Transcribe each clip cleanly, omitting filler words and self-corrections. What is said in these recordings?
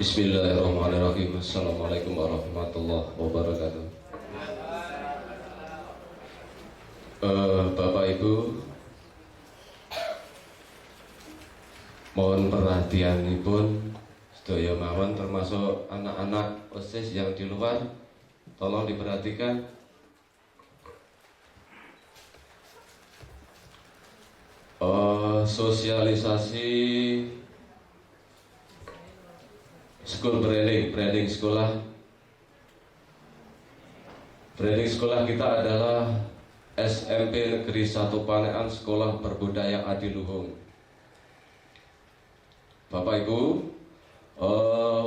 Bismillahirrahmanirrahim. Assalamualaikum warahmatullahi wabarakatuh. Bapak Ibu, mohon perhatianipun sedaya mawon termasuk anak-anak OSIS yang di luar, tolong diperhatikan. Sosialisasi school branding sekolah. Branding sekolah kita adalah SMP Negeri 1 Panean, Sekolah Berbudaya Adiluhung. Bapak Ibu,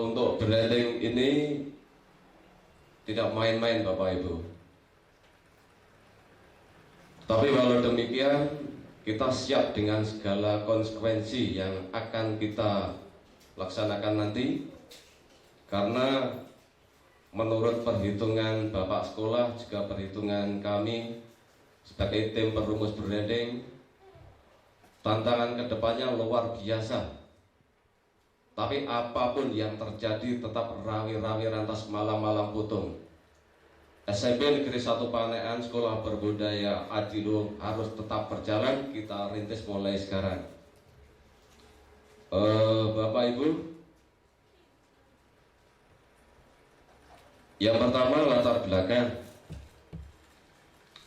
untuk branding ini tidak main-main Bapak Ibu. Tapi walau demikian, kita siap dengan segala konsekuensi yang akan kita laksanakan nanti, karena menurut perhitungan Bapak Sekolah juga perhitungan kami sebagai tim perumus branding, tantangan kedepannya luar biasa. Tapi apapun yang terjadi tetap rawi-rawi rantas malam-malam putung. SMP Negeri 1 Panean, Sekolah Berbudaya Adiluhung harus tetap berjalan. Kita rintis mulai sekarang. Bapak Ibu, yang pertama latar belakang.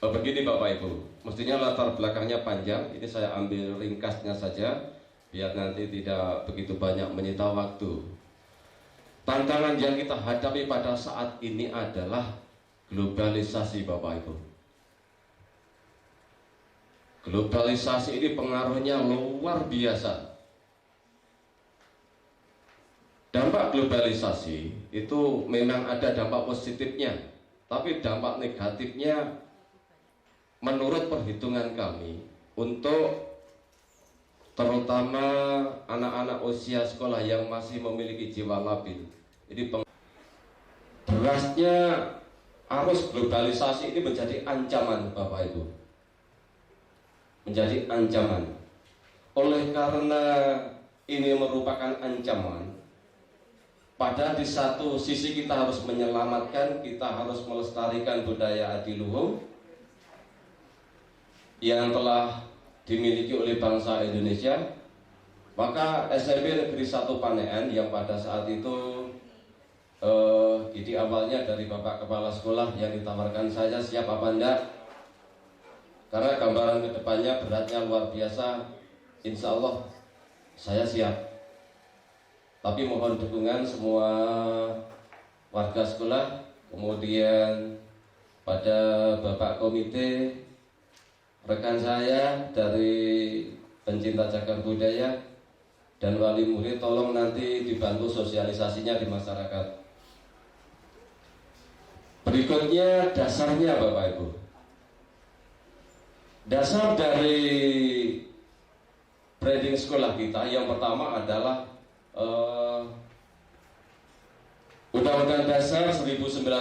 Begini Bapak Ibu, mestinya latar belakangnya panjang. Ini saya ambil ringkasnya saja, biar nanti tidak begitu banyak menyita waktu. Tantangan yang kita hadapi pada saat ini adalah globalisasi Bapak Ibu. Globalisasi ini pengaruhnya luar biasa. Dampak globalisasi itu memang ada dampak positifnya, tapi dampak negatifnya menurut perhitungan kami untuk terutama anak-anak usia sekolah yang masih memiliki jiwa labil. Ini derasnya arus globalisasi ini menjadi ancaman Bapak Ibu, menjadi ancaman. Oleh karena ini merupakan ancaman, pada di satu sisi kita harus menyelamatkan, kita harus melestarikan budaya Adiluhung yang telah dimiliki oleh bangsa Indonesia. Maka SMP Negeri 1 Panean yang pada saat itu ide awalnya dari Bapak Kepala Sekolah yang ditawarkan saya siap apa enggak, karena gambaran kedepannya beratnya luar biasa. Insya Allah saya siap, tapi mohon dukungan semua warga sekolah, kemudian pada Bapak Komite, rekan saya dari pencinta cagar budaya dan wali murid, tolong nanti dibantu sosialisasinya di masyarakat. Berikutnya dasarnya Bapak Ibu. Dasar dari branding sekolah kita yang pertama adalah Undang-Undang Dasar 1945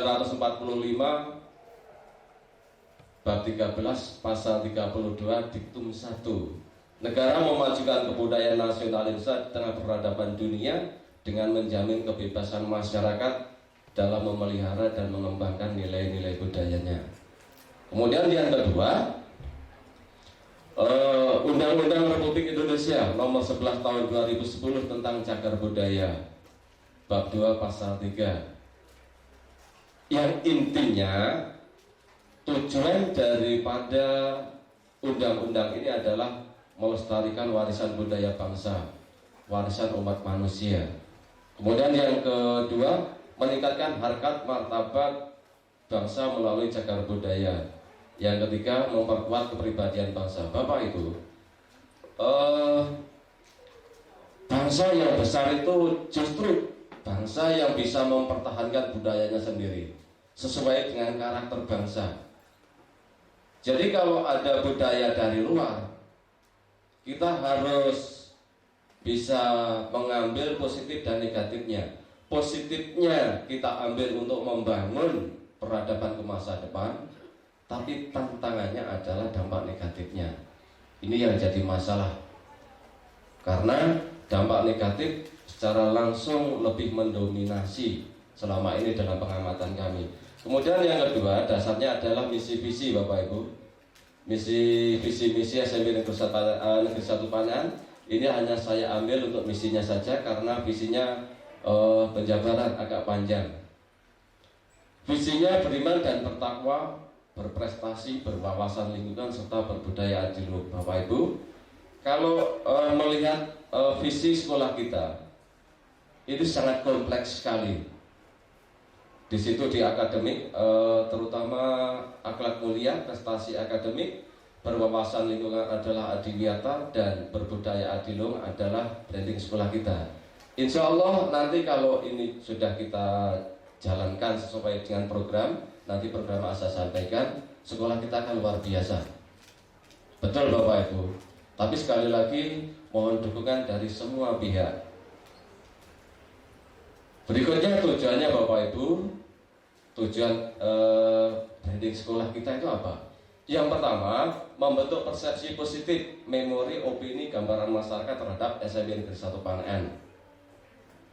Bab 13 Pasal 32 Diktum 1. Negara memajukan kebudayaan nasional Indonesia di tengah peradaban dunia dengan menjamin kebebasan masyarakat dalam memelihara dan mengembangkan nilai-nilai budayanya. Kemudian yang kedua, Undang-Undang Republik Indonesia Nomor 11 Tahun 2010 tentang Cagar Budaya Bab 2 Pasal 3, yang intinya tujuan daripada undang-undang ini adalah melestarikan warisan budaya bangsa, warisan umat manusia. Kemudian yang kedua, meningkatkan harkat martabat bangsa melalui cagar budaya. Yang ketiga, memperkuat kepribadian bangsa. Bapak Ibu, bangsa yang besar itu justru bangsa yang bisa mempertahankan budayanya sendiri sesuai dengan karakter bangsa. Jadi kalau ada budaya dari luar, kita harus bisa mengambil positif dan negatifnya. Positifnya kita ambil untuk membangun peradaban ke masa depan, tapi tantangannya adalah dampak negatifnya. Ini yang jadi masalah, karena dampak negatif secara langsung lebih mendominasi selama ini dalam pengamatan kami. Kemudian yang kedua, dasarnya adalah misi visi Bapak Ibu. Misi SMP Negeri 1 Panahan ini hanya saya ambil untuk misinya saja karena visinya penjabaran agak panjang. Visinya beriman dan bertakwa, berprestasi, berwawasan lingkungan serta berbudaya adiluhung. Bapak Ibu, kalau melihat visi sekolah kita itu sangat kompleks sekali. Di situ di akademik, terutama akhlak mulia, prestasi akademik, berwawasan lingkungan adalah adiwiyata, dan berbudaya adiluhung adalah branding sekolah kita. Insya Allah nanti kalau ini sudah kita jalankan sesuai dengan program, nanti program saya sampaikan, sekolah kita akan luar biasa. Betul Bapak Ibu. Tapi sekali lagi mohon dukungan dari semua pihak. Berikutnya tujuannya Bapak Ibu, tujuan branding sekolah kita itu apa? Yang pertama, membentuk persepsi positif, memori, opini, gambaran masyarakat terhadap SMP Negeri 1 Panahan.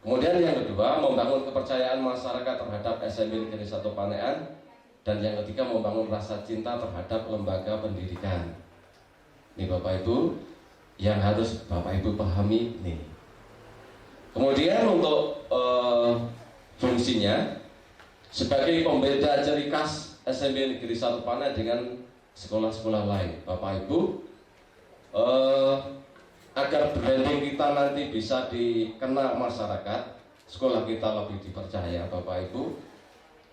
Kemudian yang kedua, membangun kepercayaan masyarakat terhadap SMP Negeri 1 Panahan. Dan yang ketiga, membangun rasa cinta terhadap lembaga pendidikan. Ini Bapak Ibu yang harus Bapak Ibu pahami nih. Kemudian untuk fungsinya sebagai pembeda ciri khas SMP Negeri 1 Panahan dengan sekolah-sekolah lain, Bapak Ibu, agar branding kita nanti bisa dikenal masyarakat, sekolah kita lebih dipercaya, Bapak Ibu,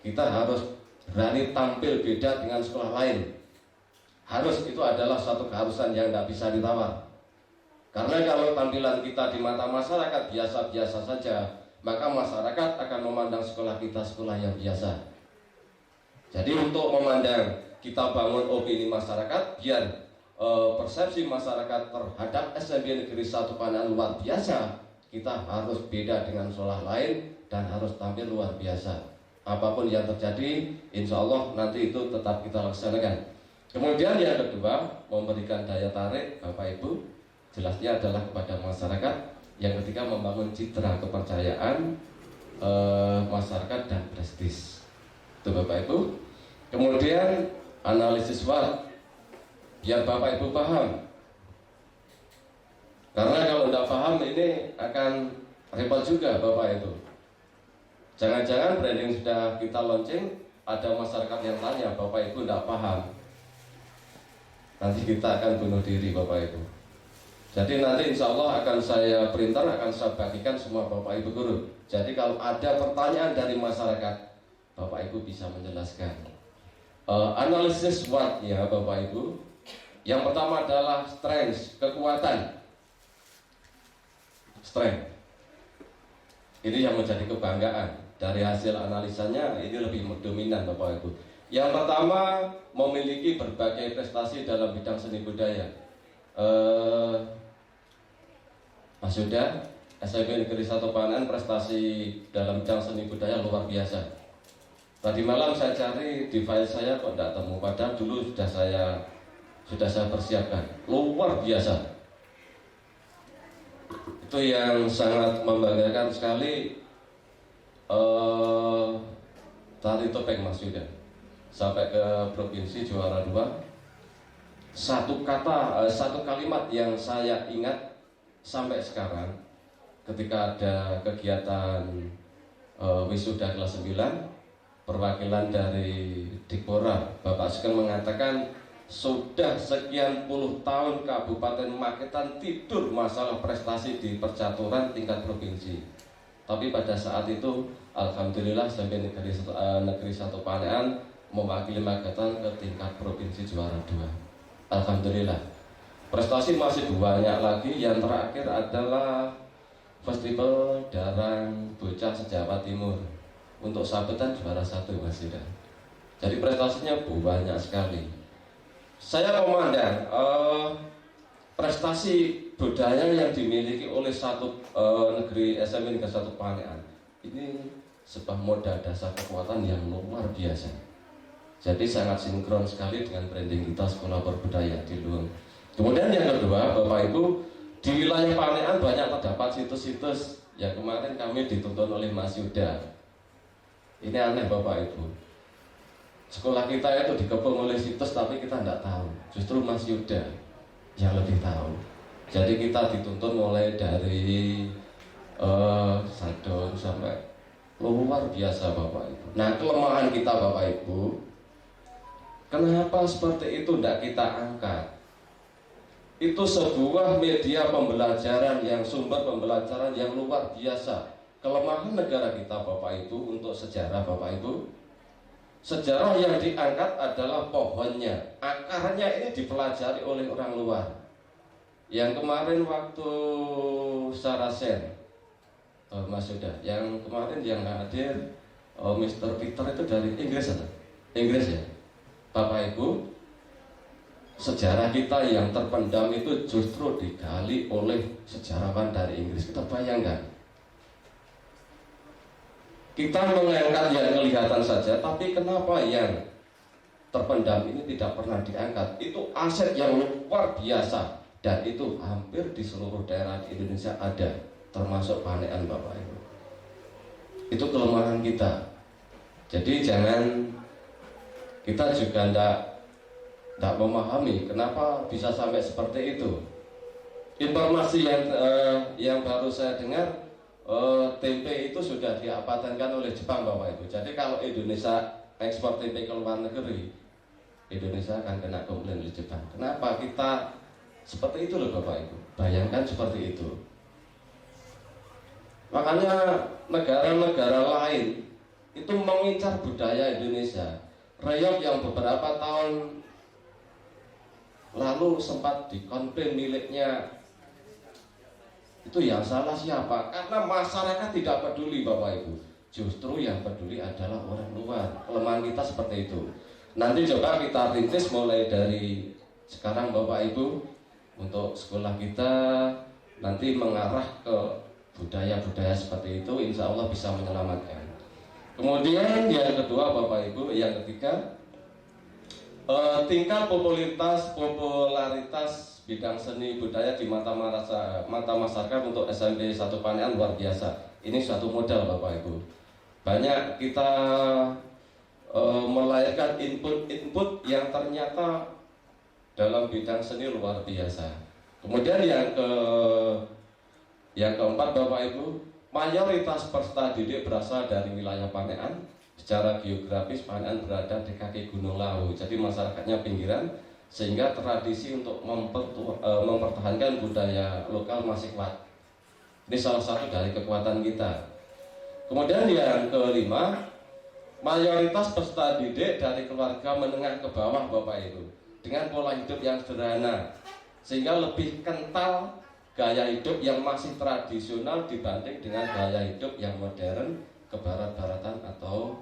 kita harus berani tampil beda dengan sekolah lain. Harus, itu adalah satu keharusan yang tidak bisa ditawar. Karena kalau tampilan kita di mata masyarakat biasa-biasa saja, maka masyarakat akan memandang sekolah kita sekolah yang biasa. Jadi untuk memandang, kita bangun opini masyarakat biar persepsi masyarakat terhadap SMP Negeri 1 Panahan luar biasa. Kita harus beda dengan sekolah lain dan harus tampil luar biasa. Apapun yang terjadi, insya Allah nanti itu tetap kita laksanakan. Kemudian yang kedua, memberikan daya tarik Bapak Ibu, jelasnya adalah kepada masyarakat. Yang ketiga, membangun citra kepercayaan masyarakat dan prestis. Itu Bapak Ibu. Kemudian analisis SWOT, biar Bapak Ibu paham. Karena kalau tidak paham ini akan repot juga Bapak Ibu. Jangan-jangan branding sudah kita launching, ada masyarakat yang tanya, Bapak Ibu tidak paham. Nanti kita akan bunuh diri Bapak Ibu. Jadi nanti insya Allah akan saya printer, akan saya bagikan semua Bapak Ibu guru. Jadi kalau ada pertanyaan dari masyarakat, Bapak Ibu bisa menjelaskan. Analisis SWOT ya Bapak Ibu. Yang pertama adalah strength, kekuatan. Strength. Ini yang menjadi kebanggaan. Dari hasil analisanya ini lebih dominan Bapak Ibu. Yang pertama, memiliki berbagai prestasi dalam bidang seni budaya. Mas Yuda, SMP Negeri 1 Panahan prestasi dalam bidang seni budaya luar biasa. Tadi malam saya cari di file saya kok tidak temu, padahal dulu sudah saya persiapkan. Luar biasa. Itu yang sangat membanggakan sekali. Tari topeng Mas Yuda sampai ke provinsi juara 2. Satu kalimat yang saya ingat sampai sekarang ketika ada kegiatan wisuda kelas 9, perwakilan dari Dikpora Bapak Sugeng mengatakan sudah sekian puluh tahun Kabupaten Magetan tidur masalah prestasi di percaturan tingkat provinsi. Tapi pada saat itu alhamdulillah SMP Negeri 1 Panahan mewakili Magetan ke tingkat provinsi juara 2. Alhamdulillah. Prestasi masih banyak lagi. Yang terakhir adalah Festival Darang Bocah se-Jawa Timur. Untuk Sabetan juara 1 Mas Yuda. Jadi prestasinya banyak sekali. Saya memandang prestasi budaya yang dimiliki oleh satu SMP Negeri 1 Panahan ini sebuah modal dasar kekuatan yang luar biasa. Jadi sangat sinkron sekali dengan branding kita sekolah berbudaya adiluhung. Kemudian yang kedua, Bapak Ibu, di wilayah Panahan banyak terdapat situs-situs yang kemarin kami dituntun oleh Mas Yuda. Ini aneh Bapak Ibu. Sekolah kita itu dikepung oleh situs tapi kita tidak tahu. Justru Mas Yuda yang lebih tahu. Jadi kita dituntun mulai dari Sadon sampai luar biasa Bapak Ibu. Nah kelemahan kita Bapak Ibu, kenapa seperti itu tidak kita angkat? Itu sebuah media pembelajaran yang sumber pembelajaran yang luar biasa. Kelemahan negara kita Bapak Ibu untuk sejarah Bapak Ibu, sejarah yang diangkat adalah pohonnya, akarnya ini dipelajari oleh orang luar. Yang kemarin waktu Sarasen, Mas Yuda, yang kemarin yang hadir Mr. Peter itu dari Inggris atau? Inggris ya Bapak Ibu. Sejarah kita yang terpendam itu justru digali oleh sejarawan dari Inggris. Kita bayangkan, kita mengangkat yang kelihatan saja, tapi kenapa yang terpendam ini tidak pernah diangkat? Itu aset yang luar biasa, dan itu hampir di seluruh daerah di Indonesia ada, termasuk Panean Bapak Ibu. Itu kelemahan kita. Jadi jangan, kita juga tidak memahami kenapa bisa sampai seperti itu. Informasi yang baru saya dengar, tempe itu sudah diapatenkan oleh Jepang Bapak Ibu. Jadi kalau Indonesia ekspor tempe ke luar negeri, Indonesia akan kena komplain oleh Jepang. Kenapa kita seperti itu loh Bapak Ibu? Bayangkan seperti itu. Makanya negara-negara lain itu mengincar budaya Indonesia. Reog yang beberapa tahun lalu sempat dikomplain miliknya, itu yang salah siapa? Karena masyarakat tidak peduli Bapak Ibu. Justru yang peduli adalah orang luar. Kelemahan kita seperti itu. Nanti coba kita rintis mulai dari sekarang Bapak Ibu, untuk sekolah kita nanti mengarah ke budaya-budaya seperti itu, insya Allah bisa menyelamatkan. Kemudian yang kedua Bapak Ibu, yang ketiga, tingkat popularitas bidang seni budaya di mata masyarakat untuk SMP 1 Panean luar biasa. Ini suatu modal Bapak Ibu. Banyak kita melahirkan input yang ternyata dalam bidang seni luar biasa. Kemudian yang keempat Bapak Ibu, mayoritas peserta didik berasal dari wilayah Panean. Secara geografis Panean berada di kaki Gunung Lawu, jadi masyarakatnya pinggiran, sehingga tradisi untuk mempertahankan budaya lokal masih kuat. Ini salah satu dari kekuatan kita. Kemudian yang kelima, mayoritas peserta didik dari keluarga menengah ke bawah Bapak Ibu, dengan pola hidup yang sederhana, sehingga lebih kental gaya hidup yang masih tradisional dibanding dengan gaya hidup yang modern, kebarat-baratan atau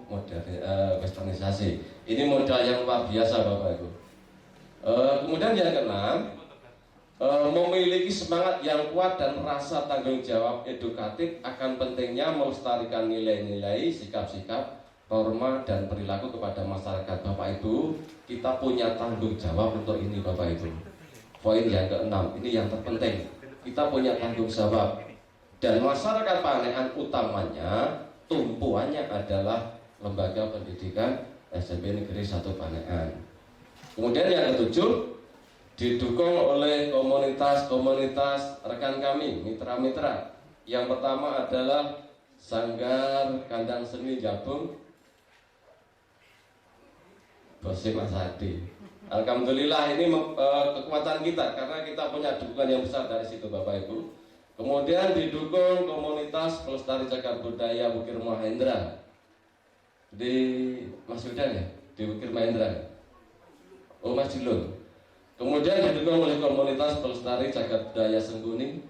westernisasi. Ini modal yang luar biasa Bapak Ibu. Kemudian yang keenam, memiliki semangat yang kuat dan rasa tanggung jawab edukatif akan pentingnya melestarikan nilai-nilai, sikap-sikap, norma dan perilaku kepada masyarakat. Bapak Ibu, kita punya tanggung jawab untuk ini Bapak Ibu. Poin yang keenam, ini yang terpenting. Kita punya tanggung jawab, dan masyarakat Panean utamanya, tumpuannya adalah lembaga pendidikan SMP Negeri 1 Panean. Kemudian yang ketujuh, didukung oleh komunitas-komunitas rekan kami, mitra-mitra. Yang pertama adalah Sanggar Kandang Seni Jabung Bose Mas Hadi. Alhamdulillah ini kekuatan kita, karena kita punya dukungan yang besar dari situ Bapak Ibu. Kemudian didukung komunitas pelestari cagar budaya Bukir Mahendra di Mas Yudan ya, di Bukir Mahendra. Oh Mas Jilun. Kemudian didukung oleh komunitas pelestari cagar budaya Sengkuni.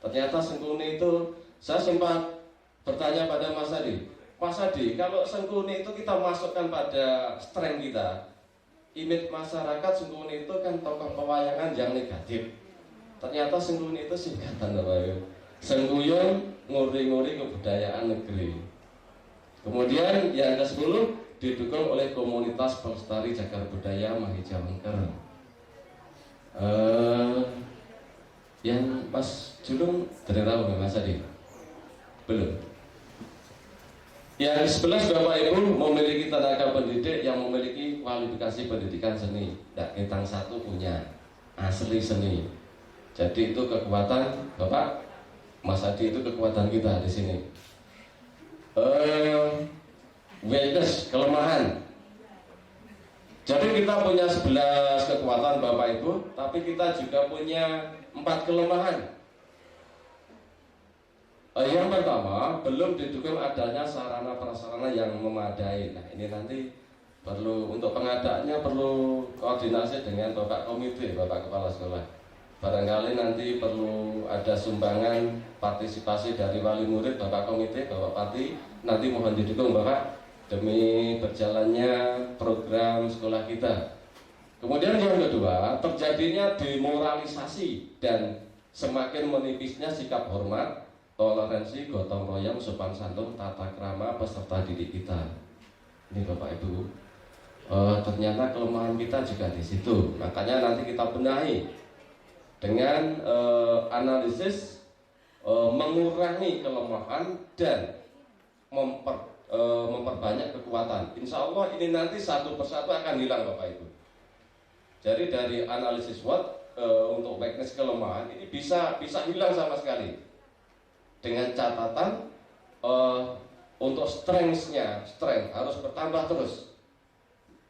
Ternyata Sengkuni itu, saya sempat bertanya pada Mas Hadi, Mas Hadi, kalau Sengkuni itu kita masukkan pada strength kita, image masyarakat Sengkuni itu kan tokoh pewayangan yang negatif. Ternyata Sengkuni itu singkatan Bapak Ibu. Sengkuyung nguri-nguri kebudayaan negeri. Kemudian yang ke-10, didukung oleh komunitas pelestari cagar budaya Mahija Mengker. Yang Mas Julung dari Rawu Mas Adi. Belum. Yang 11 Bapak Ibu memiliki tenaga pendidik yang memiliki kualifikasi pendidikan seni. Nah, Intang 1 punya asli seni. Jadi itu kekuatan Bapak Mas Adi, itu kekuatan kita di sini. Weakness, kelemahan. Jadi kita punya 11 kekuatan Bapak Ibu, tapi kita juga punya 4 kelemahan. Yang pertama, belum didukung adanya sarana prasarana yang memadai. Nah, ini nanti perlu, untuk pengadaannya perlu koordinasi dengan Bapak Komite, Bapak Kepala Sekolah. Barangkali nanti perlu ada sumbangan partisipasi dari wali murid, Bapak Komite, Bapak Pati. Nanti mohon didukung Bapak demi berjalannya program sekolah kita. Kemudian yang kedua, terjadinya demoralisasi dan semakin menipisnya sikap hormat, toleransi, gotong royong, sopan santun, tata krama peserta didik kita. Ini Bapak Ibu, ternyata kelemahan kita juga di situ. Makanya nanti kita benahi dengan analisis, mengurangi kelemahan dan memperbanyak kekuatan. Insya Allah ini nanti satu persatu akan hilang Bapak Ibu. Jadi dari analisis SWOT untuk weakness, kelemahan ini bisa hilang sama sekali. Dengan catatan untuk strength harus bertambah terus.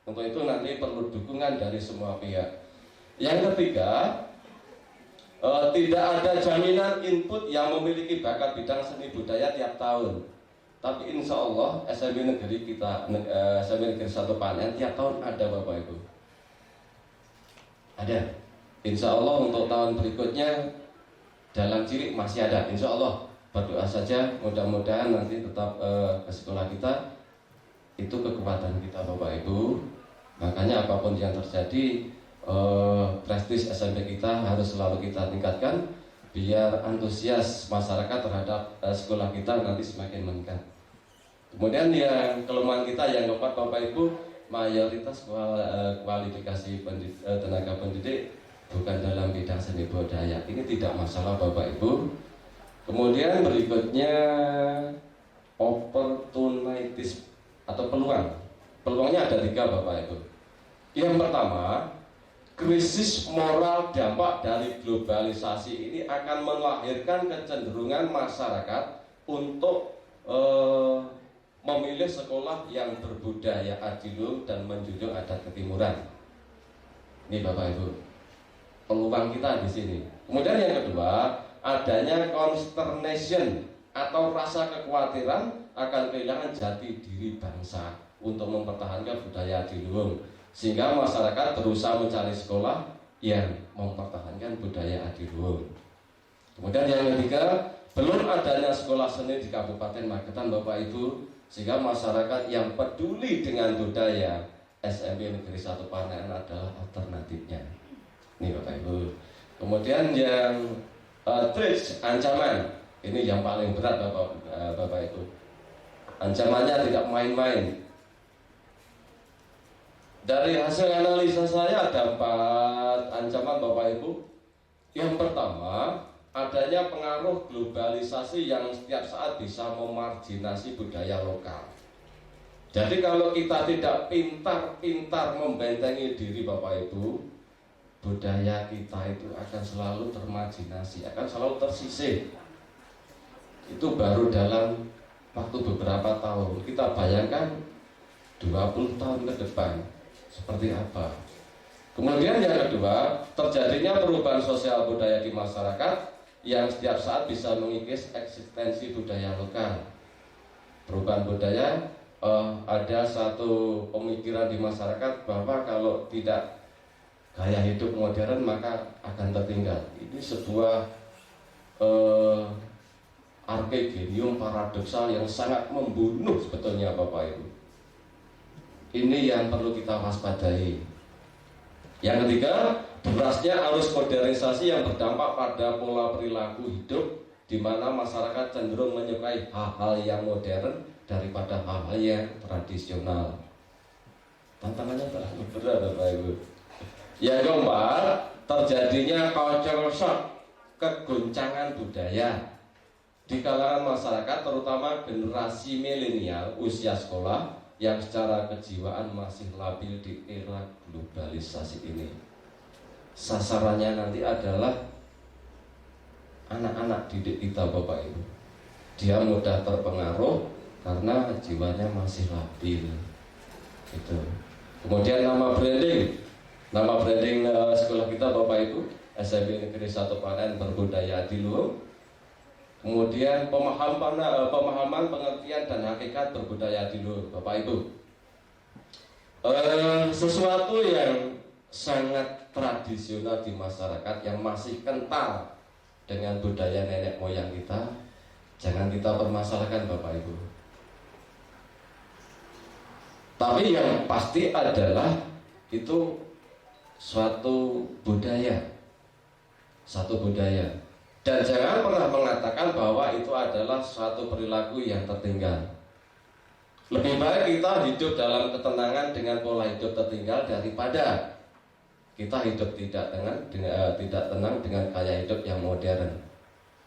Untuk itu nanti perlu dukungan dari semua pihak. Yang ketiga, tidak ada jaminan input yang memiliki bakat bidang seni budaya tiap tahun. Tapi insya Allah SMP negeri kita, SMP negeri 1 Panen tiap tahun ada Bapak Ibu. Ada. Insya Allah untuk tahun berikutnya dalam cilik masih ada. Insya Allah. Berdoa saja, mudah-mudahan nanti tetap ke sekolah kita. Itu kekuatan kita Bapak Ibu. Makanya apapun yang terjadi, prestis SMP kita harus selalu kita tingkatkan, biar antusias masyarakat terhadap sekolah kita nanti semakin meningkat. Kemudian yang kelemahan kita yang keempat Bapak Ibu, mayoritas kualifikasi tenaga pendidik bukan dalam bidang seni budaya. Ini tidak masalah Bapak Ibu. Kemudian berikutnya opportunities atau peluang. Peluangnya ada 3 Bapak Ibu. Yang pertama, krisis moral dampak dari globalisasi ini akan melahirkan kecenderungan masyarakat untuk memilih sekolah yang berbudaya adiluhung dan menjunjung adat ketimuran. Ini Bapak Ibu, peluang kita di sini. Kemudian yang kedua, adanya consternation atau rasa kekhawatiran akan kehilangan jati diri bangsa untuk mempertahankan budaya adiluhung, sehingga masyarakat berusaha mencari sekolah yang mempertahankan budaya adiluhung. Kemudian yang ketiga, belum adanya sekolah seni di Kabupaten Magetan Bapak Ibu, sehingga masyarakat yang peduli dengan budaya, SMP Negeri 1 Panen adalah alternatifnya. Ini Bapak Ibu. Kemudian yang threats, ancaman, ini yang paling berat Bapak Ibu. Ancamannya tidak main-main. Dari hasil analisa saya ada 4 ancaman Bapak Ibu. Yang pertama, adanya pengaruh globalisasi yang setiap saat bisa memarginasi budaya lokal. Jadi kalau kita tidak pintar-pintar membentengi diri Bapak Ibu, budaya kita itu akan selalu termarginasi, akan selalu tersisih. Itu baru dalam waktu beberapa tahun. Kita bayangkan 20 tahun ke depan seperti apa. Kemudian yang kedua, terjadinya perubahan sosial budaya di masyarakat yang setiap saat bisa mengikis eksistensi budaya lokal. Perubahan budaya, ada satu pemikiran di masyarakat bahwa kalau tidak gaya hidup modern maka akan tertinggal. Ini sebuah archegenium paradoksal yang sangat membunuh sebetulnya Bapak Ibu. Ini yang perlu kita waspadai. Yang ketiga, derasnya arus modernisasi yang berdampak pada pola perilaku hidup, di mana masyarakat cenderung menyukai hal-hal yang modern daripada hal-hal yang tradisional. Tantangannya terlalu berat Bapak Ibu. Yang keempat, terjadinya culture shock, kegoncangan budaya. di kalangan masyarakat, terutama generasi milenial usia sekolah yang secara kejiwaan masih labil di era globalisasi ini. Sasarannya nanti adalah anak-anak didik kita, Bapak Ibu. Dia mudah terpengaruh karena jiwanya masih labil. Gitu. Kemudian nama branding sekolah kita, Bapak Ibu, SMP Negeri 1 Panen Berbudaya Adiluhung. Kemudian pemahaman, pengertian dan hakikat berbudaya Adiluhung, Bapak Ibu. Sesuatu yang sangat tradisional di masyarakat yang masih kental dengan budaya nenek moyang kita, jangan kita permasalahkan, Bapak Ibu. Tapi yang pasti adalah itu suatu budaya, dan jangan pernah mengatakan bahwa itu adalah suatu perilaku yang tertinggal. Lebih baik kita hidup dalam ketenangan dengan pola hidup tertinggal daripada kita hidup tidak tenang dengan gaya hidup yang modern,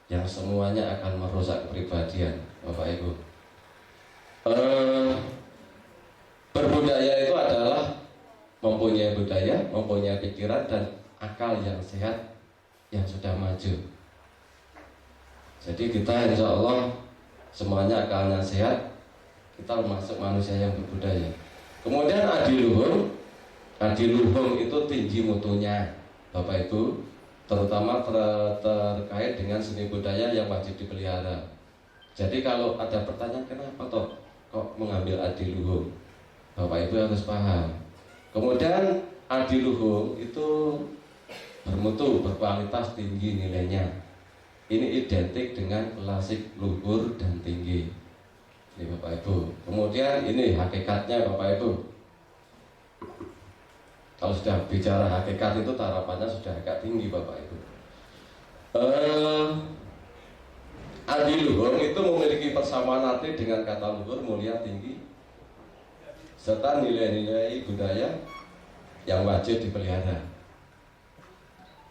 yang semuanya akan merusak kepribadian, Bapak Ibu. Berbudaya itu adalah mempunyai budaya, mempunyai pikiran dan akal yang sehat, yang sudah maju. Jadi kita insya Allah semuanya akalnya sehat, kita masuk manusia yang berbudaya. Kemudian adiluhung itu tinggi mutunya, Bapak Ibu, terutama terkait dengan seni budaya yang wajib dipelihara. Jadi kalau ada pertanyaan kenapa kok mengambil adiluhung, Bapak Ibu harus paham. Kemudian adiluhung itu bermutu, berkualitas tinggi nilainya. Ini identik dengan klasik, luhur dan tinggi. Ini Bapak Ibu. Kemudian ini hakikatnya, Bapak Ibu. Kalau sudah bicara hakikat itu tarapannya sudah agak tinggi, Bapak Ibu. Adiluhung itu memiliki persamaan arti dengan kata luhur, mulia, tinggi, serta nilai-nilai budaya yang wajib dipelihara.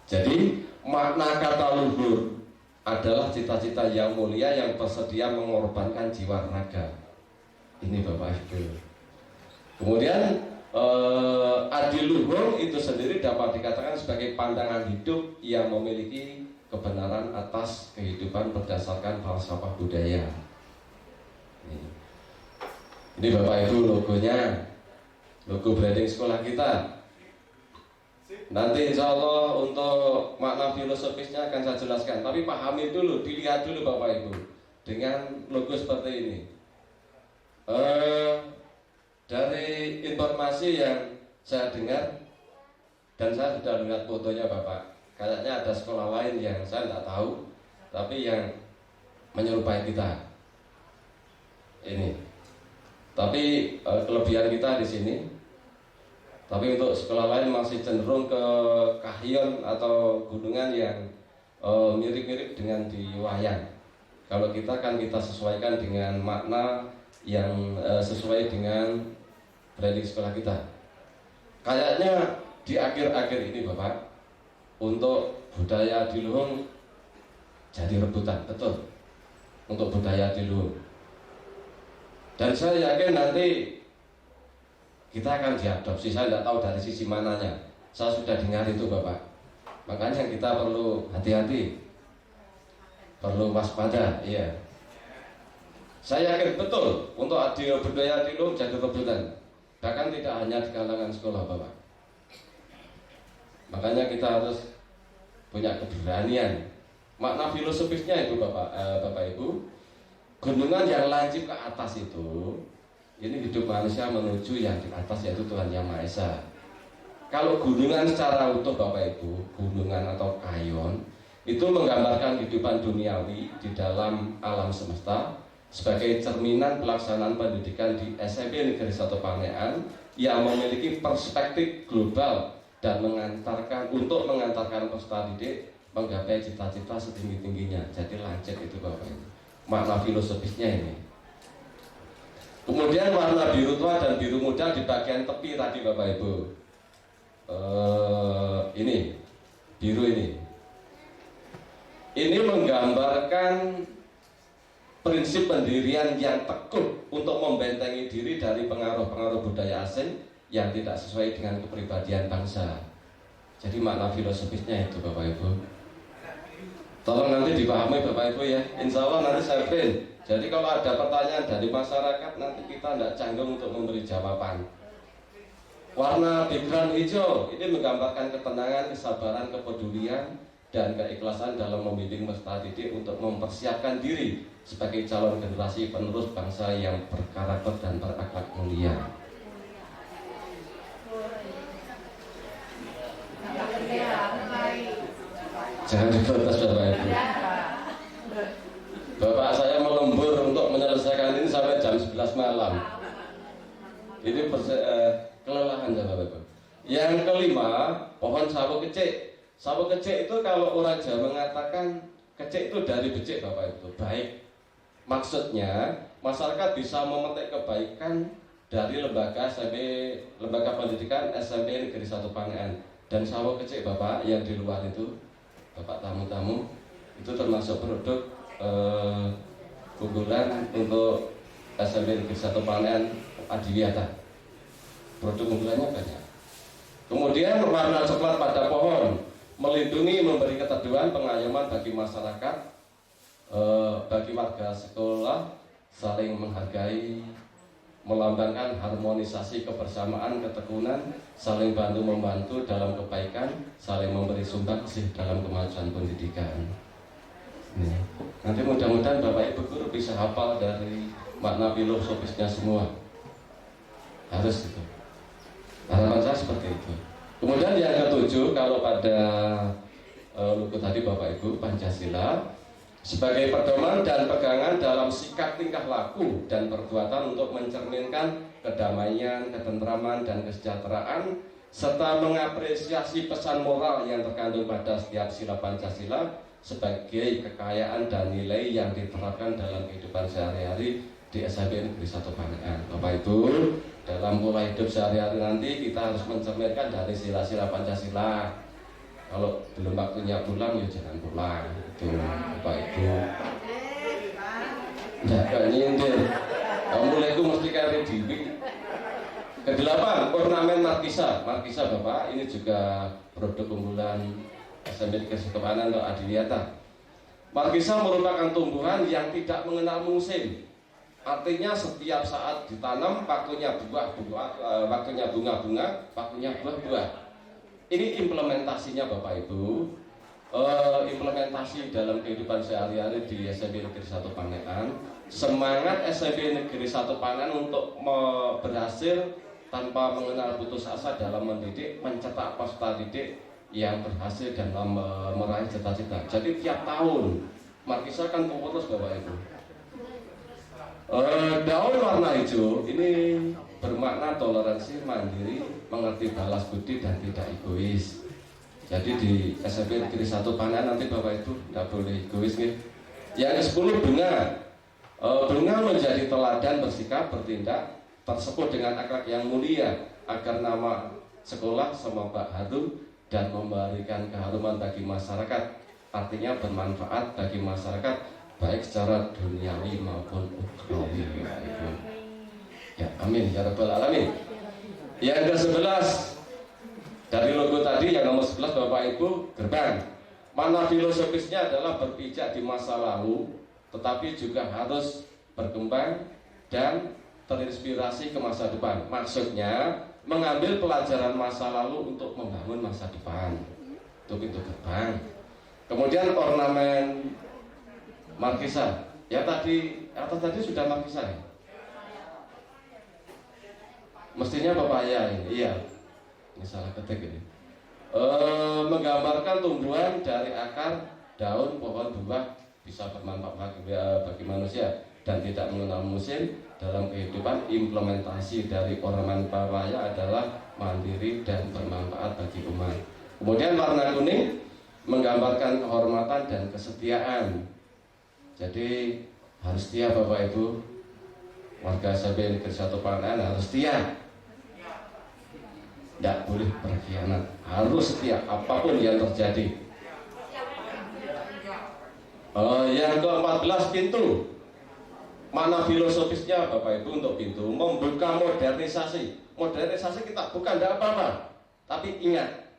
Jadi makna kata luhur adalah cita-cita yang mulia yang bersedia mengorbankan jiwa raga. Ini Bapak Ibu. Kemudian adiluhung itu sendiri dapat dikatakan sebagai pandangan hidup yang memiliki kebenaran atas kehidupan berdasarkan falsafah budaya. Ini Bapak Ibu logonya, logo branding sekolah kita. Nanti insya Allah untuk makna filosofisnya akan saya jelaskan. Tapi pahami dulu, dilihat dulu Bapak Ibu dengan logo seperti ini. Dari informasi yang saya dengar, dan saya sudah lihat fotonya Bapak, kayaknya ada sekolah lain yang saya tidak tahu, tapi yang menyerupai kita. Ini. Tapi kelebihan kita di sini. Tapi untuk sekolah lain masih cenderung ke kahyon atau gunungan yang mirip-mirip dengan di wayang. Kalau kita kan kita sesuaikan dengan makna yang sesuai dengan branding sekolah kita. Kayaknya di akhir-akhir ini Bapak, untuk budaya adiluhung jadi rebutan, betul, untuk budaya adiluhung. Dan saya yakin nanti kita akan diadopsi. Saya tidak tahu dari sisi mananya. Saya sudah dengar itu Bapak. Makanya kita perlu hati-hati, perlu waspada. Iya. Saya yakin betul untuk budaya adiluhung jadi rebutan. Bahkan tidak hanya di kalangan sekolah Bapak. Makanya kita harus punya keberanian. Makna filosofisnya itu Bapak Ibu, gunungan yang lancip ke atas itu, ini hidup manusia menuju yang di atas, yaitu Tuhan Yang Maha Esa. Kalau gunungan secara utuh Bapak Ibu, gunungan atau kayon, itu menggambarkan kehidupan duniawi di dalam alam semesta sebagai cerminan pelaksanaan pendidikan di SMP Negeri 1 Panean yang memiliki perspektif global dan mengantarkan peserta didik menggapai cita-cita setinggi-tingginya. Jadi lancip itu Bapak Ibu. Makna filosofisnya ini. Kemudian warna biru tua dan biru muda di bagian tepi tadi Bapak Ibu. Ini biru ini menggambarkan prinsip pendirian yang teguh untuk membentengi diri dari pengaruh-pengaruh budaya asing yang tidak sesuai dengan kepribadian bangsa. Jadi makna filosofisnya itu Bapak Ibu. Tolong nanti dipahami Bapak Ibu ya. Insya Allah nanti saya print. Jadi kalau ada pertanyaan dari masyarakat, nanti kita tidak canggung untuk memberi jawaban. Warna background hijau ini menggambarkan ketenangan, kesabaran, kepedulian, dan keikhlasan dalam membimbing peserta didik untuk mempersiapkan diri sebagai calon generasi penerus bangsa yang berkarakter dan berakhlak mulia. Jangan diprotes Bapak Ibu. Bapak saya melembur untuk menyelesaikan ini sampai jam 11 malam. Ini kelelahan Bapak Ibu. Yang kelima, pohon sawo kecik. Sawo kecik itu kalau orang Jawa mengatakan kecik itu dari becik Bapak Ibu. Baik. Maksudnya masyarakat bisa memetik kebaikan dari lembaga pendidikan SMP Negeri 1 Pangean. Dan sawo kecik Bapak yang di luar itu, Bapak tamu-tamu, itu termasuk produk unggulan untuk SMP Negeri 1 Pangean Adiwiyata. Produk unggulannya banyak. Kemudian warna coklat pada pohon melindungi, memberi keteduhan, pengayoman bagi masyarakat, bagi warga sekolah, saling menghargai, melambangkan harmonisasi kebersamaan, ketekunan, saling bantu membantu dalam kebaikan, saling memberi sumbangsih dalam kemajuan pendidikan. Nanti mudah-mudahan Bapak Ibu guru bisa hafal dari makna filosofisnya semua. Harus itu. Harapan saya seperti itu. Kemudian yang ketujuh, kalau pada buku tadi Bapak Ibu, Pancasila sebagai pedoman dan pegangan dalam sikap tingkah laku dan perbuatan untuk mencerminkan kedamaian, ketentraman, dan kesejahteraan, serta mengapresiasi pesan moral yang terkandung pada setiap sila Pancasila sebagai kekayaan dan nilai yang diterapkan dalam kehidupan sehari-hari di SMP Negeri 1 Pangean. Bapak Ibu, dalam pola hidup sehari-hari nanti kita harus mencerminkan dari sila-sila Pancasila. Kalau belum waktunya pulang ya jangan pulang. Itu Bapak Ibu. Nggak kayak nyindir. Kamu itu mesti kari diwi. Kedelapan, ornamen markisa. Markisa Bapak, ini juga produk unggulan SMP Negeri 1 Pangean atau Adiwiyata. Markisa merupakan tumbuhan yang tidak mengenal musim. Artinya setiap saat ditanam, waktunya buah-buah, waktunya bunga-bunga, waktunya buah-buah. Ini implementasinya Bapak Ibu, implementasi dalam kehidupan sehari-hari di SMP Negeri 1 Pangean. Semangat SMP Negeri 1 Pangean untuk berhasil tanpa mengenal putus asa dalam mendidik, mencetak peserta didik yang berhasil dan meraih cita-cita. Jadi tiap tahun markisa kan terus Bapak Ibu. Daun warna hijau ini bermakna toleransi, mandiri, mengerti balas budi, dan tidak egois. Jadi di SMP Negeri 1 Pangean nanti Bapak Ibu tidak boleh egois nih. Yang ke-10 bunga. Bunga menjadi teladan bersikap, bertindak, tersebut dengan akhlak yang mulia agar nama sekolah semoga harum dan memberikan keharuman bagi masyarakat. Artinya bermanfaat bagi masyarakat baik secara duniawi maupun ukhrawi. Ya, amin ya rabbal alamin. Yang ke-11 dari logo tadi yang nomor 11 Bapak Ibu, gerbang. Makna filosofisnya adalah berpijak di masa lalu, tetapi juga harus berkembang dan terinspirasi ke masa depan. Maksudnya mengambil pelajaran masa lalu untuk membangun masa depan. Itu pintu gerbang. Kemudian ornamen markisa. Ya tadi atas tadi sudah markisa ya? Mestinya pepaya ini. Iya. Ini salah ketik ini. Menggambarkan tumbuhan dari akar, daun, pohon, buah bisa bermanfaat bagi manusia dan tidak mengenal musim dalam kehidupan. Implementasi dari ornamen pepaya adalah mandiri dan bermanfaat bagi umat. Kemudian warna kuning menggambarkan kehormatan dan kesetiaan. Jadi harus setia Bapak Ibu, warga SMP Negeri 1 Pangean harus setia, tidak boleh berkhianat, harus setia apapun yang terjadi. Yang ke-14 pintu. Mana filosofisnya Bapak Ibu untuk pintu? Membuka modernisasi. Modernisasi kita bukan tidak apa-apa, tapi ingat,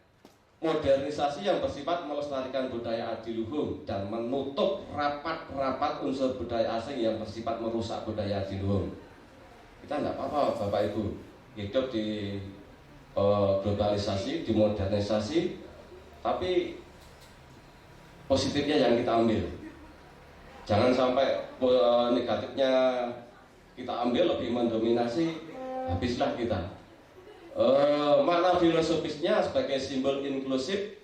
modernisasi yang bersifat melestarikan budaya adiluhung dan menutup rapat-rapat unsur budaya asing yang bersifat merusak budaya adiluhung. Kita tidak apa-apa Bapak Ibu hidup di globalisasi, di modernisasi, tapi positifnya yang kita ambil. Jangan sampai negatifnya kita ambil lebih mendominasi, habislah kita. Makna filosofisnya sebagai simbol inklusif,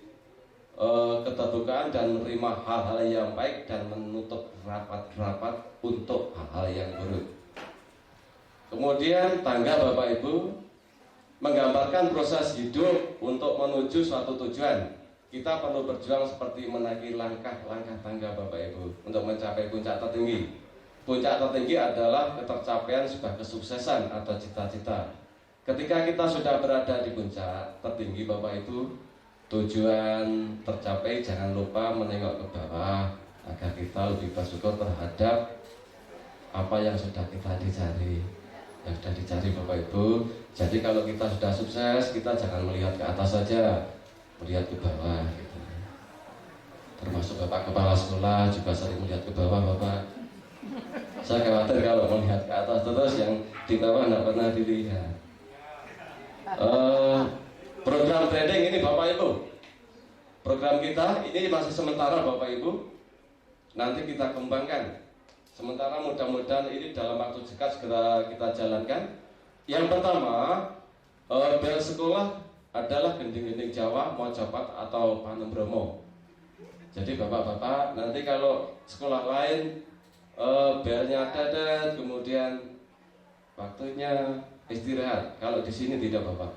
keterbukaan dan menerima hal-hal yang baik dan menutup rapat-rapat untuk hal-hal yang buruk. Kemudian tangga Bapak Ibu menggambarkan proses hidup untuk menuju suatu tujuan. Kita perlu berjuang seperti menaiki langkah-langkah tangga Bapak Ibu untuk mencapai puncak tertinggi. Puncak tertinggi adalah ketercapaian sebuah kesuksesan atau cita-cita. Ketika kita sudah berada di puncak tertinggi Bapak Ibu, tujuan tercapai, jangan lupa menengok ke bawah agar kita lebih bersyukur terhadap apa yang sudah kita dicari. Yang sudah dicari Bapak Ibu. Jadi kalau kita sudah sukses, kita jangan melihat ke atas saja, melihat ke bawah gitu. Termasuk Bapak Kepala Sekolah juga sering melihat ke bawah Bapak. Saya khawatir kalau melihat ke atas terus yang di bawah tidak pernah dilihat. Program branding ini Bapak Ibu, program kita ini masih sementara Bapak Ibu, nanti kita kembangkan. Sementara mudah-mudahan ini dalam waktu dekat segera kita jalankan. Yang pertama, bel sekolah adalah gending-gending Jawa, Mojopat atau Panem Bromo. Jadi bapak-bapak nanti kalau sekolah lain belnya dadat, kemudian waktunya istirahat. Kalau di sini tidak Bapak.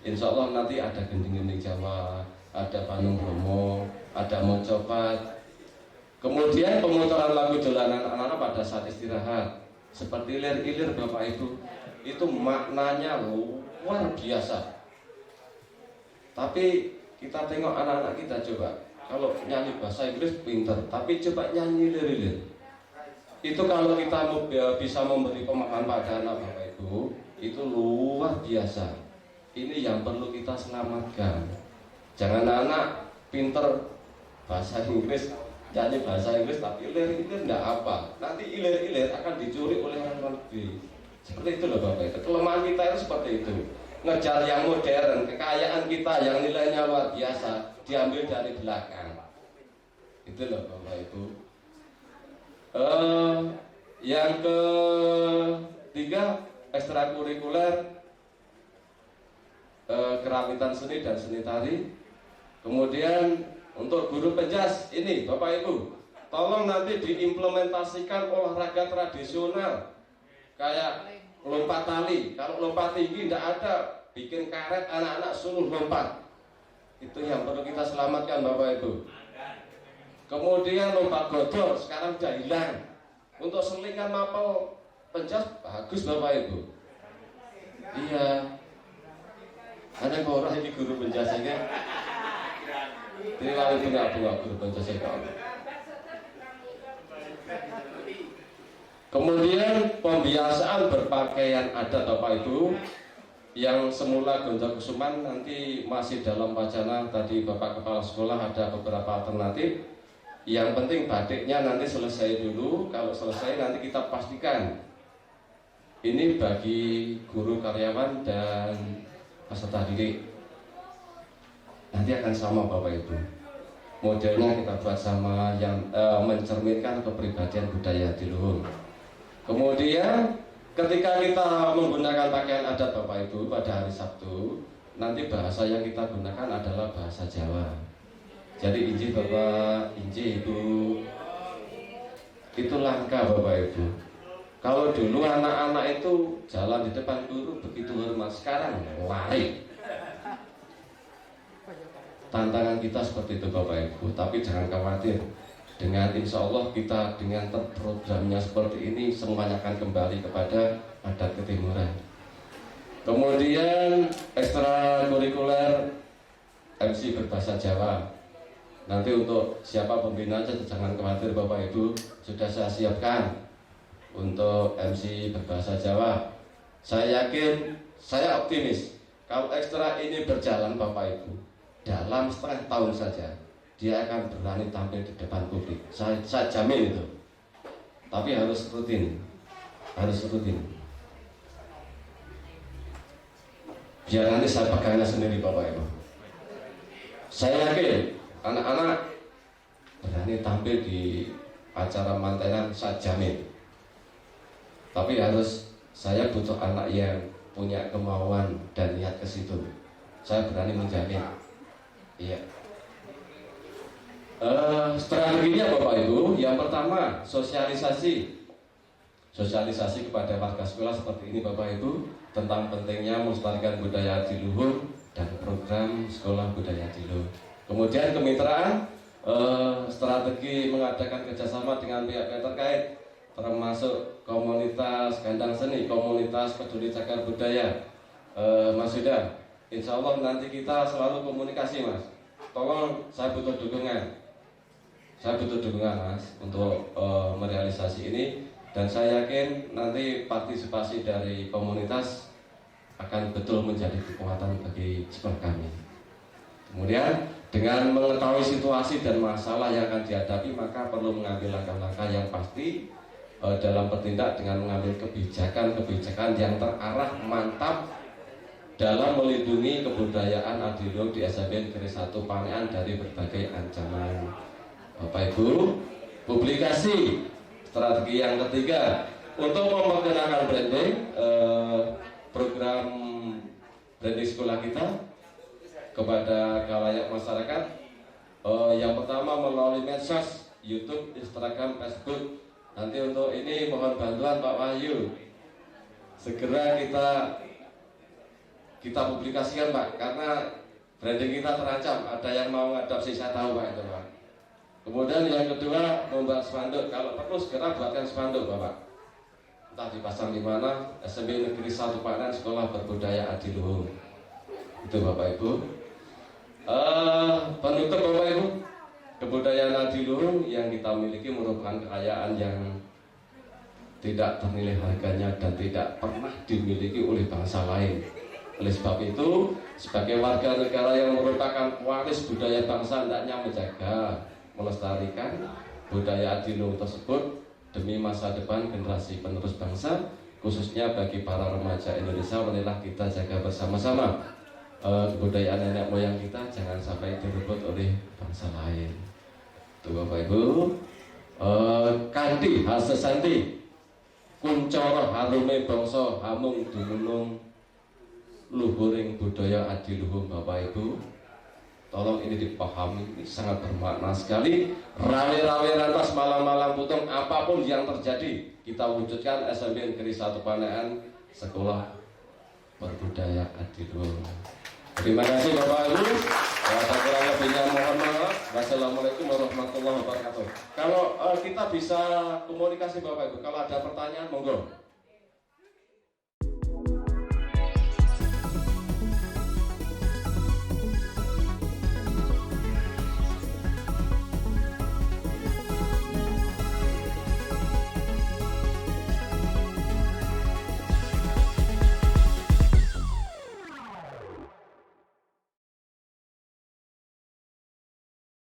Insya Allah nanti ada gending-gending Jawa, ada Panem Bromo, ada Mojopat. Kemudian pemutaran lagu dolanan anak-anak pada saat istirahat, seperti ilir-ilir Bapak Ibu, itu maknanya luar biasa. Tapi kita tengok anak-anak kita coba, kalau nyanyi bahasa Inggris pinter, tapi coba nyanyi ilir-ilir. Itu kalau kita bisa memberi pemahaman pada anak Bapak Ibu, itu luar biasa. Ini yang perlu kita selamatkan. Jangan anak pinter bahasa Inggris, nyanyi bahasa Inggris tapi ilir-ilir enggak apa. Nanti ilir-ilir akan dicuri oleh orang lebih. Seperti itu loh Bapak Ibu. Kelemahan kita itu seperti itu. Ngejar yang modern, kekayaan kita yang nilainya luar biasa diambil dari belakang. Itu loh Bapak Ibu. Yang ketiga, ekstrakurikuler, kerawitan seni dan seni tari. Kemudian untuk guru penjas ini Bapak Ibu, tolong nanti diimplementasikan olahraga tradisional kayak lompat tali. Kalau lompat tinggi tidak ada, bikin karet anak-anak suruh lompat. Itu yang perlu kita selamatkan Bapak Ibu. Kemudian lompat godor sekarang sudah hilang. Untuk selingan mapel penjas bagus Bapak Ibu. Iya. Ada orang ini guru penjasnya. Terima kasih bunga guru penjasnya. Kemudian pembiasaan berpakaian adat Bapak Ibu, yang semula gonta kusuman nanti masih dalam wacana. Tadi Bapak Kepala Sekolah ada beberapa alternatif. Yang penting batiknya nanti selesai dulu. Kalau selesai nanti kita pastikan ini bagi guru, karyawan dan peserta didik. Nanti akan sama Bapak Ibu. Modelnya kita buat sama yang mencerminkan kepribadian budaya adiluhung. Kemudian ketika kita menggunakan pakaian adat Bapak Ibu pada hari Sabtu, nanti bahasa yang kita gunakan adalah bahasa Jawa. Jadi inji Bapak, inji Ibu, itu langka Bapak Ibu. Kalau dulu anak-anak itu jalan di depan guru begitu hormat, sekarang lari. Tantangan kita seperti itu Bapak Ibu, tapi jangan khawatir. Dengan insya Allah kita dengan terprogramnya seperti ini, semuanya akan kembali kepada adat ketimuran. Kemudian ekstrakurikuler MC berbahasa Jawa. Nanti untuk siapa pembinanya jangan khawatir Bapak Ibu, sudah saya siapkan. untuk MC berbahasa Jawa. Saya yakin, saya optimis kalau ekstra ini berjalan Bapak Ibu, dalam setengah tahun saja dia akan berani tampil di depan publik. Saya jamin itu. Tapi harus rutin, harus rutin. Biar nanti saya pegangnya sendiri Bapak Ibu. Saya yakin anak-anak berani tampil di acara mantenan, saya jamin. Tapi saya butuh anak yang punya kemauan dan niat ke situ. Saya berani menjamin. Iya. Strateginya Bapak Ibu, yang pertama sosialisasi kepada warga sekolah seperti ini Bapak Ibu, tentang pentingnya melestarikan budaya adiluhur dan program sekolah budaya adiluhur. Kemudian kemitraan, strategi mengadakan kerjasama dengan pihak-pihak terkait, termasuk komunitas kandang seni, komunitas peduli cagar budaya. Mas Yuda, insya Allah nanti kita selalu komunikasi Mas. Tolong, saya butuh dukungan. Saya butuh dukungan Mas untuk merealisasi ini, dan saya yakin nanti partisipasi dari komunitas akan betul menjadi kekuatan bagi sekolah kami. Kemudian dengan mengetahui situasi dan masalah yang akan dihadapi, maka perlu mengambil langkah-langkah yang pasti dalam bertindak dengan mengambil kebijakan yang terarah, mantap dalam melindungi kebudayaan adiluhur di SMP Negeri 1 Panean dari berbagai ancaman. Bapak Ibu, publikasi strategi yang ketiga untuk memperkenalkan branding, program branding sekolah kita kepada khalayak masyarakat. Yang pertama melalui medsos, YouTube, Instagram, Facebook. Nanti untuk ini mohon bantuan Pak Wahyu, segera kita publikasikan Pak, karena branding kita terancam. Ada yang mau ngadopsi, saya tahu Pak itu Pak. Kemudian yang kedua membuat spanduk, kalau perlu segera buatkan spanduk Bapak. Entah dipasang di mana, SMP Negeri 1 Panean Sekolah Berbudaya Adiluhur. Itu Bapak Ibu. Penutup Bapak Ibu, kebudayaan adiluhur yang kita miliki merupakan kekayaan yang tidak ternilai harganya dan tidak pernah dimiliki oleh bangsa lain. Oleh sebab itu, sebagai warga negara yang merupakan waris budaya bangsa, hendaknya menjaga, melestarikan budaya adiluhur tersebut demi masa depan generasi penerus bangsa, khususnya bagi para remaja Indonesia. Marilah kita jaga bersama-sama kebudayaan nenek moyang kita, jangan sampai direbut oleh bangsa lain. Tuh Bapak Ibu, kanthi hasesanti kuncoro harume bangsa hamung dumunung luhuring budaya adiluhur. Bapak Ibu, tolong ini dipahami, ini sangat bermakna sekali. Rawe-rawe rantas malam-malam putung, apapun yang terjadi, kita wujudkan SMP Negeri 1 Panean Sekolah Berbudaya Adiluhur. Terima kasih Bapak Ibu. Kurang lebihnya mohon maaf. Wassalamualaikum warahmatullahi wabarakatuh. Kalau kita bisa komunikasi Bapak Ibu, kalau ada pertanyaan monggo.